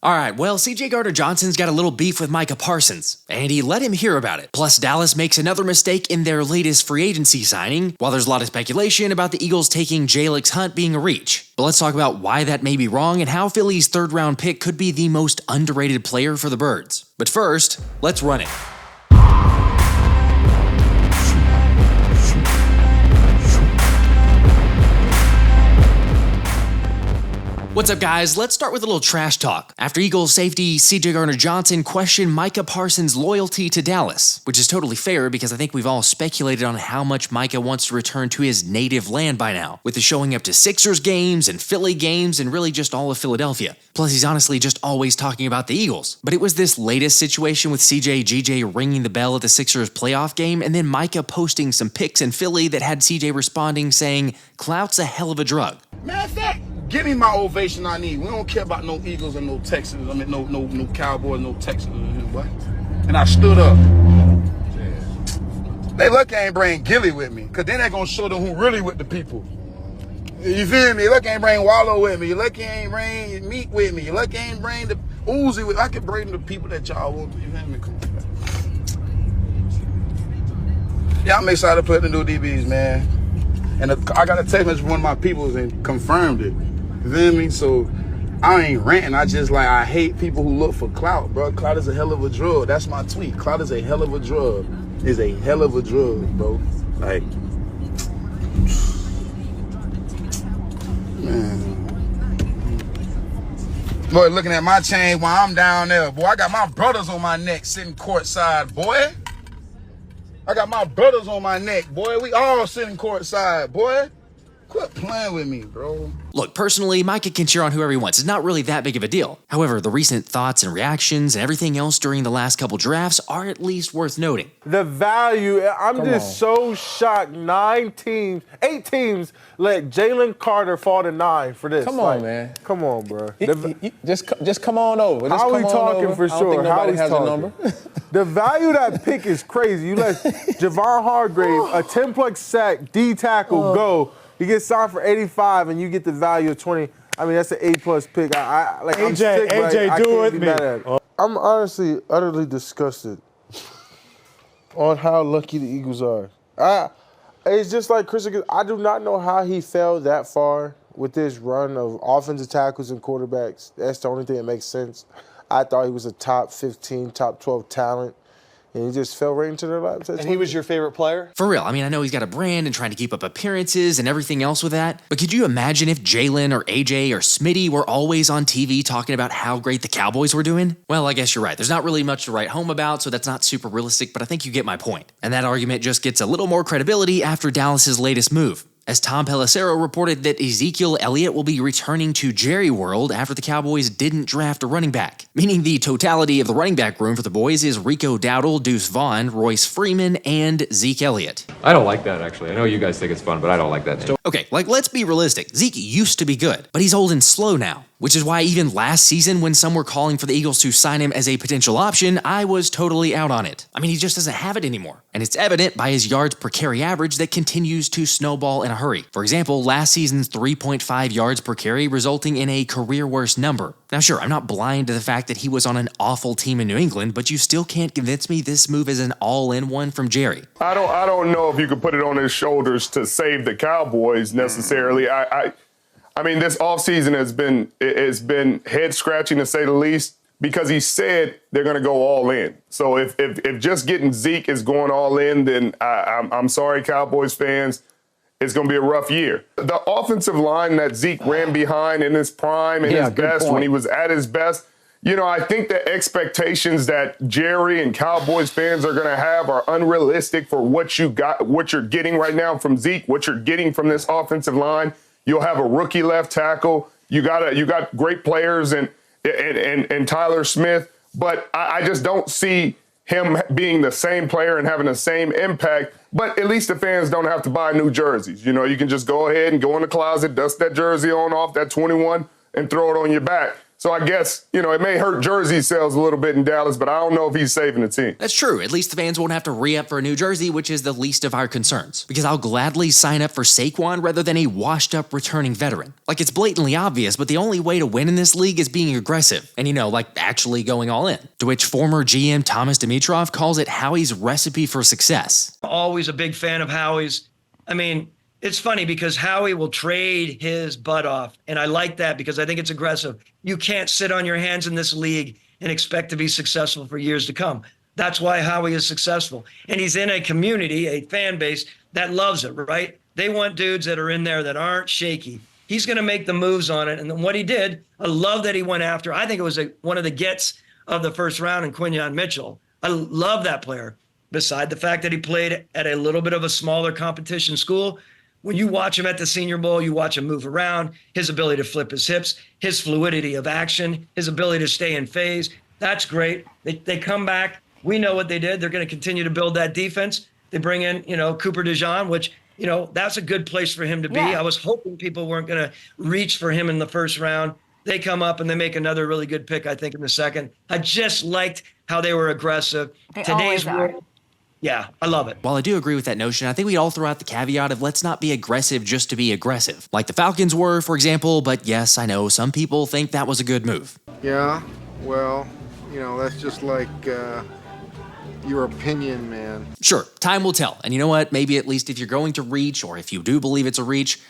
Alright, well, CJ Gardner Johnson's got a little beef with Micah Parsons, and he let him hear about it. Plus, Dallas makes another mistake in their latest free agency signing, while there's a lot of speculation about the Eagles taking Jalyx Hunt being a reach. But let's talk about why that may be wrong and how Philly's third-round pick could be the most underrated player for the Birds. But first, let's run it. What's up, guys? Let's start with a little trash talk. After Eagles safety CJ Gardner Johnson questioned Micah Parsons' loyalty to Dallas, which is totally fair because I think we've all speculated on how much Micah wants to return to his native land by now, with the showing up to Sixers games and Philly games and really just all of Philadelphia. Plus, he's honestly just always talking about the Eagles. But it was this latest situation with CJGJ ringing the bell at the Sixers playoff game and then Micah posting some pics in Philly that had CJ responding saying, "Clout's a hell of a drug." Matter of fact, give me my ovation I need. We don't care about no Eagles and no Texans. I mean, no Cowboys, no Texans. What? And I stood up. They lucky I ain't bring Gilly with me, because then they going to show them who really with the people. You feel me? Lucky I ain't bring Wallow with me. Lucky I ain't bring Meat with me. Lucky I ain't bring the Uzi with me. I can bring the people that y'all want. You feel me? Come on, man. Yeah, I'm excited to play the new DBs, man. And I got a text message from one of my people and confirmed it. You feel me? So I ain't ranting. I hate people who look for clout, bro. Clout is a hell of a drug. That's my tweet. Clout is a hell of a drug. Is a hell of a drug, bro. Like, man. Boy, looking at my chain while I'm down there. Boy, I got my brothers on my neck sitting courtside, boy. I got my brothers on my neck, boy. We all sitting courtside, boy. Quit playing with me, bro. Look, personally, Micah can cheer on whoever he wants. It's not really that big of a deal. However, the recent thoughts and reactions and everything else during the last couple drafts are at least worth noting. The value, I'm just so shocked. 8 teams let Jalen Carter fall to 9 for this. Come on, man. Come on, bro. Just come on over. Just How come we on talking over. for sure? I don't think nobody has talking? a number. The value of that pick is crazy. You let Javon Hargrave, a 10-plex sack, D tackle, go. You get signed for 85, and you get the value of 20. I mean, that's an A+ pick. I'm sick, AJ, do it with me. I'm honestly utterly disgusted on how lucky the Eagles are. It's just like Chris, I do not know how he fell that far with this run of offensive tackles and quarterbacks. That's the only thing that makes sense. I thought he was a top 15, top 12 talent. And he just fell right into their laps. And he was your favorite player? For real, I mean, I know he's got a brand and trying to keep up appearances and everything else with that, but could you imagine if Jalen or AJ or Smitty were always on TV talking about how great the Cowboys were doing? Well, I guess you're right. There's not really much to write home about, so that's not super realistic, but I think you get my point. And that argument just gets a little more credibility after Dallas's latest move, as Tom Pelissero reported that Ezekiel Elliott will be returning to Jerry World after the Cowboys didn't draft a running back, meaning the totality of the running back room for the boys is Rico Dowdle, Deuce Vaughn, Royce Freeman, and Zeke Elliott. I don't like that, actually. I know you guys think it's fun, but I don't like that name. Okay, let's be realistic. Zeke used to be good, but he's old and slow now, which is why even last season when some were calling for the Eagles to sign him as a potential option, I was totally out on it. I mean, he just doesn't have it anymore, and it's evident by his yards per carry average that continues to snowball in a hurry. For example, last season's 3.5 yards per carry resulting in a career worst number. Now sure, I'm not blind to the fact that he was on an awful team in New England, but you still can't convince me this move is an all-in one from Jerry. I don't know if you could put it on his shoulders to save the Cowboys necessarily. I mean, this offseason has been head-scratching to say the least, because he said they're going to go all in. So if just getting Zeke is going all in, then I'm sorry, Cowboys fans. It's going to be a rough year. The offensive line that Zeke ran behind in his prime and his best, when he was at his best, you know, I think the expectations that Jerry and Cowboys fans are going to have are unrealistic for what you're getting right now from Zeke, what you're getting from this offensive line. You'll have a rookie left tackle. You got great players and Tyler Smith, but I just don't see him being the same player and having the same impact. But at least the fans don't have to buy new jerseys. You know, you can just go ahead and go in the closet, dust that jersey off that 21, and throw it on your back. So I guess, it may hurt jersey sales a little bit in Dallas, but I don't know if he's saving the team. That's true. At least the fans won't have to re-up for a new jersey, which is the least of our concerns. Because I'll gladly sign up for Saquon rather than a washed-up returning veteran. Like, it's blatantly obvious, but the only way to win in this league is being aggressive. And, actually going all in. To which former GM Thomas Dimitroff calls it Howie's recipe for success. Always a big fan of Howie's. I mean, it's funny because Howie will trade his butt off, and I like that because I think it's aggressive. You can't sit on your hands in this league and expect to be successful for years to come. That's why Howie is successful. And he's in a community, a fan base that loves it, right? They want dudes that are in there that aren't shaky. He's going to make the moves on it. And then what he did, I love that he went after. I think it was one of the gets of the first round in Quinyon Mitchell. I love that player. Beside the fact that he played at a little bit of a smaller competition school, when you watch him at the Senior Bowl, you watch him move around, his ability to flip his hips, his fluidity of action, his ability to stay in phase. That's great. They come back. We know what they did. They're going to continue to build that defense. They bring in, Cooper Dejean, which, that's a good place for him to be. Yeah. I was hoping people weren't going to reach for him in the first round. They come up and they make another really good pick, I think, in the second. I just liked how they were aggressive. They always are. Yeah, I love it. While I do agree with that notion, I think we'd all throw out the caveat of let's not be aggressive just to be aggressive. Like the Falcons were, for example, but yes, I know some people think that was a good move. Yeah, well, that's just like your opinion, man. Sure, time will tell. And you know what? Maybe at least if you're going to reach, or if you do believe it's a reach,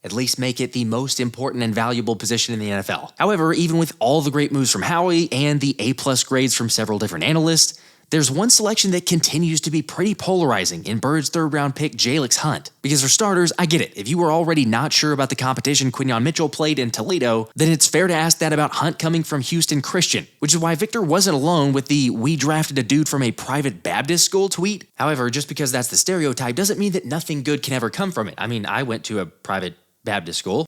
at least make it the most important and valuable position in the NFL. However, even with all the great moves from Howie and the A+ grades from several different analysts, there's one selection that continues to be pretty polarizing in Bird's third-round pick Jalyx Hunt. Because for starters, I get it. If you were already not sure about the competition Quinyon Mitchell played in Toledo, then it's fair to ask that about Hunt coming from Houston Christian, which is why Victor wasn't alone with the "we drafted a dude from a private Baptist school" tweet. However, just because that's the stereotype doesn't mean that nothing good can ever come from it. I mean, I went to a private Baptist school.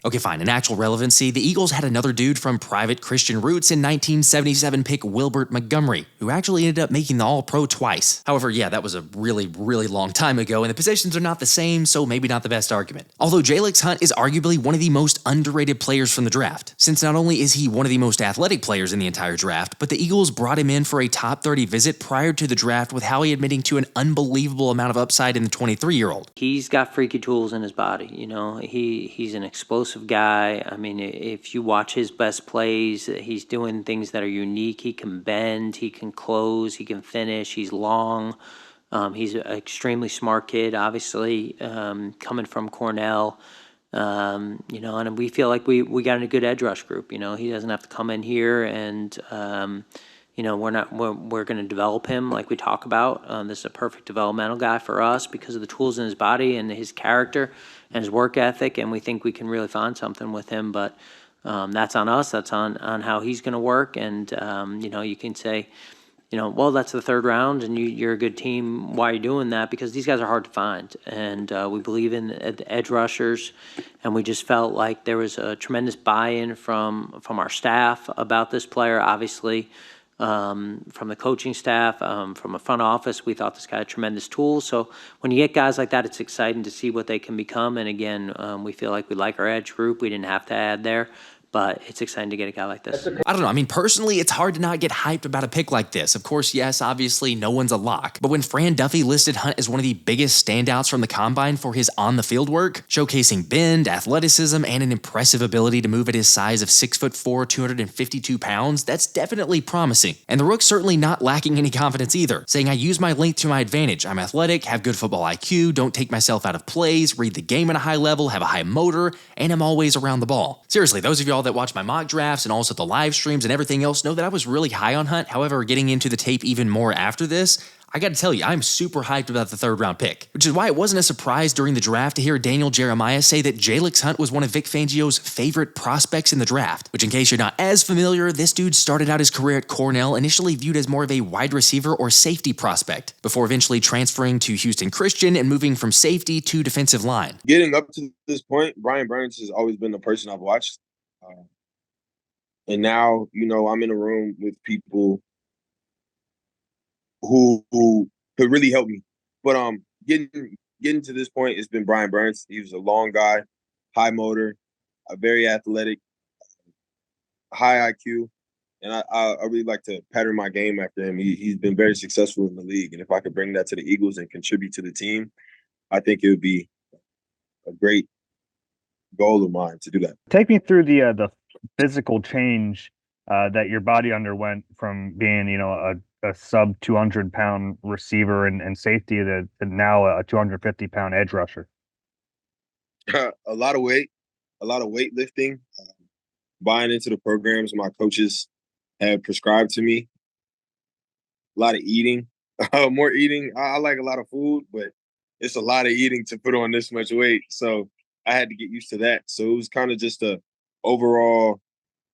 Okay, fine. In actual relevancy, the Eagles had another dude from private Christian roots in 1977 pick Wilbert Montgomery, who actually ended up making the All-Pro twice. However, yeah, that was a really, really long time ago, and the positions are not the same, so maybe not the best argument. Although Jalyx Hunt is arguably one of the most underrated players from the draft, since not only is he one of the most athletic players in the entire draft, but the Eagles brought him in for a top 30 visit prior to the draft, with Howie admitting to an unbelievable amount of upside in the 23-year-old. He's got freaky tools in his body, he's an explosive guy. I mean, if you watch his best plays, he's doing things that are unique. He can bend, he can close, he can finish, he's long. He's an extremely smart kid, obviously, coming from Cornell. And we feel like we got a good edge rush group. He doesn't have to come in here and we're going to develop him like we talk about. This is a perfect developmental guy for us because of the tools in his body and his character and his work ethic, and we think we can really find something with him. But that's on us. That's on how he's going to work. And, you can say, well, that's the third round, and you're a good team. Why are you doing that? Because these guys are hard to find. And we believe in the edge rushers, and we just felt like there was a tremendous buy-in from our staff about this player, obviously. From the coaching staff, from a front office, we thought this guy had tremendous tools. So when you get guys like that, it's exciting to see what they can become. And again, we feel like we like our edge group. We didn't have to add there, but it's exciting to get a guy like this. I don't know. I mean, personally, it's hard to not get hyped about a pick like this. Of course, yes, obviously, no one's a lock. But when Fran Duffy listed Hunt as one of the biggest standouts from the combine for his on-the-field work, showcasing bend, athleticism, and an impressive ability to move at his size of 6'4", 252 pounds, that's definitely promising. And the Rook's certainly not lacking any confidence either, saying, "I use my length to my advantage. I'm athletic, have good football IQ, don't take myself out of plays, read the game at a high level, have a high motor, and I'm always around the ball." Seriously, those of y'all that watch my mock drafts and also the live streams and everything else know that I was really high on Hunt. However, getting into the tape even more after this, I got to tell you, I'm super hyped about the third-round pick, which is why it wasn't a surprise during the draft to hear Daniel Jeremiah say that Jalyx Hunt was one of Vic Fangio's favorite prospects in the draft, which in case you're not as familiar, this dude started out his career at Cornell initially viewed as more of a wide receiver or safety prospect, before eventually transferring to Houston Christian and moving from safety to defensive line. Getting up to this point, Brian Burns has always been the person I've watched. And now, I'm in a room with people who could really help me. But getting to this point, it's been Brian Burns. He was a long guy, high motor, very athletic, high IQ, and I really like to pattern my game after him. He's been very successful in the league, and if I could bring that to the Eagles and contribute to the team, I think it would be a great goal of mine to do that. Take me through the physical change that your body underwent from being, a sub 200-pound receiver and safety to now a 250-pound edge rusher. A lot of weightlifting, buying into the programs my coaches have prescribed to me. A lot of eating, more eating. I like a lot of food, but it's a lot of eating to put on this much weight. So I had to get used to that. So it was kind of just a overall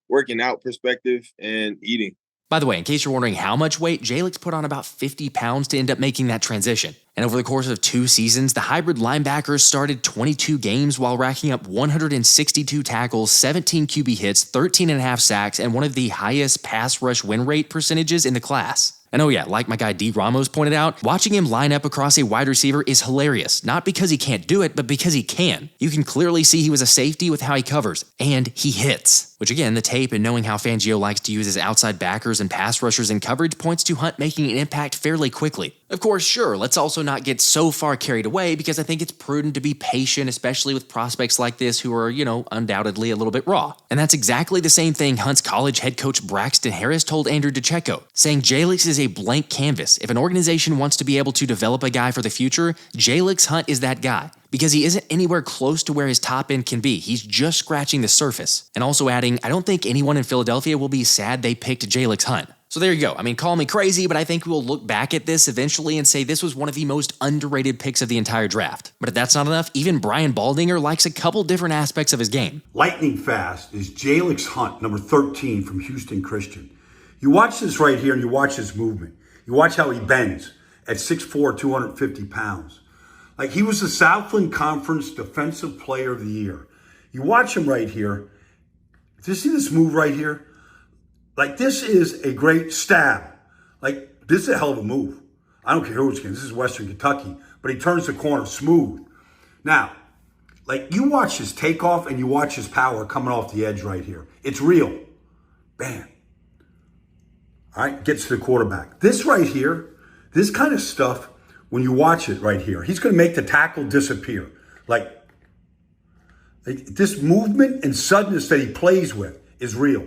working out perspective and eating. By the way, in case you're wondering how much weight, Jalyx put on about 50 pounds to end up making that transition. And over the course of 2 seasons, the hybrid linebackers started 22 games while racking up 162 tackles, 17 QB hits, 13.5 sacks, and one of the highest pass rush win rate percentages in the class. And oh yeah, like my guy D. Ramos pointed out, watching him line up across a wide receiver is hilarious. Not because he can't do it, but because he can. You can clearly see he was a safety with how he covers, and he hits. Which again, the tape and knowing how Fangio likes to use his outside backers and pass rushers in coverage points to Hunt making an impact fairly quickly. Of course, sure, let's also not get so far carried away because I think it's prudent to be patient, especially with prospects like this who are, undoubtedly a little bit raw. And that's exactly the same thing Hunt's college head coach Braxton Harris told Andrew DeCecco, saying Jalyx is a blank canvas. If an organization wants to be able to develop a guy for the future, Jalyx Hunt is that guy. Because he isn't anywhere close to where his top end can be. He's just scratching the surface. And also adding, I don't think anyone in Philadelphia will be sad they picked Jalyx Hunt. So there you go. I mean, call me crazy, but I think we'll look back at this eventually and say this was one of the most underrated picks of the entire draft. But if that's not enough, even Brian Baldinger likes a couple different aspects of his game. Lightning fast is Jalyx Hunt, number 13 from Houston Christian. You watch this right here and you watch his movement. You watch how he bends at 6'4", 250 pounds. Like he was the Southland Conference Defensive Player of the Year. You watch him right here. Do you see this move right here? Like this is a great stab. Like this is a hell of a move. I don't care who it's against. This is Western Kentucky. But he turns the corner smooth. Now, like you watch his takeoff and you watch his power coming off the edge right here. It's real. Bam. All right, gets to the quarterback. This right here, this kind of stuff, when you watch it right here, he's going to make the tackle disappear. Like this movement and suddenness that he plays with is real.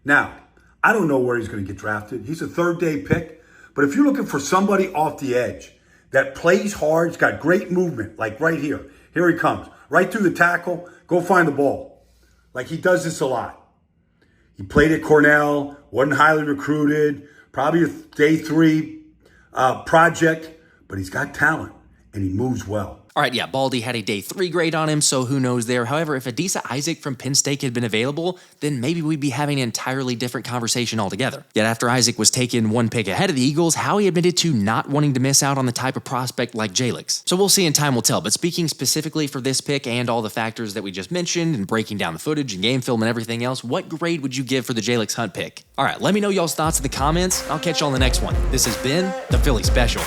Now, I don't know where he's going to get drafted. He's a third-day pick. But if you're looking for somebody off the edge that plays hard, he's got great movement, like right here. Here he comes. Right through the tackle, go find the ball. Like he does this a lot. He played at Cornell, wasn't highly recruited, probably a day 3 project. But he's got talent, and he moves well. All right, yeah, Baldy had a day 3 grade on him, so who knows there. However, if Adisa Isaac from Penn State had been available, then maybe we'd be having an entirely different conversation altogether. Yet after Isaac was taken 1 pick ahead of the Eagles, Howie admitted to not wanting to miss out on the type of prospect like Jalyx. So we'll see and time will tell, but speaking specifically for this pick and all the factors that we just mentioned and breaking down the footage and game film and everything else, what grade would you give for the Jalyx Hunt pick? All right, let me know y'all's thoughts in the comments. I'll catch y'all on the next one. This has been the Philly Special.